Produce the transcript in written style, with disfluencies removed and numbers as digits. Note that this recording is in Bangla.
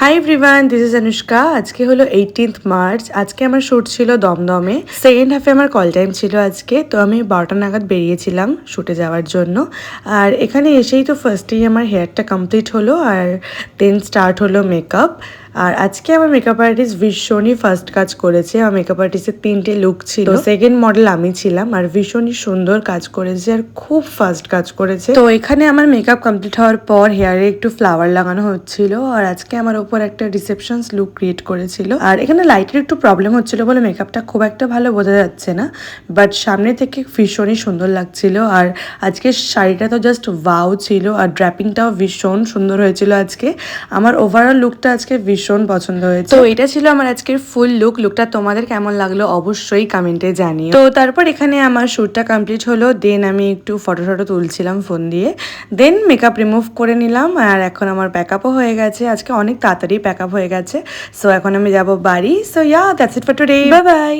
Hi everyone, this is Anushka. আজকে হলো 18th মার্চ। আজকে আমার শ্যুট ছিল দমদমে। সেকেন্ড হাফে আমার কল টাইম ছিল আজকে, তো আমি 12টা নাগাদ বেরিয়েছিলাম শ্যুটে যাওয়ার জন্য। আর এখানে এসেই তো ফার্স্টেই আমার হেয়ারটা কমপ্লিট হলো, আর দেন স্টার্ট হলো মেকআপ। আর আজকে আমার মেকআপ আর্টিস্ট ভীষণই ফার্স্ট কাজ করেছে। আমার মেকআপ আর্টিস্টের 3টে লুক ছিল, সেকেন্ড মডেল আমি ছিলাম, আর ভীষণই সুন্দর কাজ করেছে আর খুব ফাস্ট কাজ করেছে। তো এখানে আমার মেকআপ কমপ্লিট হওয়ার পর হেয়ারে একটু ফ্লাওয়ার লাগানো হচ্ছিল, আর আজকে আমার উপর একটা রিসেপশন লুক ক্রিয়েট করেছিল। আর এখানে লাইটের একটু প্রবলেম হচ্ছিল বলে মেকআপটা খুব একটা ভালো বোঝা যাচ্ছে না, বাট সামনে থেকে ভীষণই সুন্দর লাগছিল। আর আজকে শাড়িটা তো জাস্ট ওয়াও ছিল, আর ড্র্যাপিংটাও ভীষণ সুন্দর হয়েছিল আজকে। আমার ওভারঅল লুকটা আজকে ভীষণ পছন্দ হয়েছে। তো এটা ছিল আমার আজকের ফুল লুকটা তোমাদের কেমন লাগলো অবশ্যই কমেন্টে জানিও। তো তারপর এখানে আমার শ্যুটটা কমপ্লিট হলো, দেন আমি একটু ফটো তুলছিলাম ফোন দিয়ে, দেন মেকআপ রিমুভ করে নিলাম। আর এখন আমার প্যাকআপও হয়ে গেছে, আজকে অনেক তাড়াতাড়ি প্যাকআপ হয়ে গেছে। সো এখন আমি যাব বাড়ি। So that's it for today, bye bye.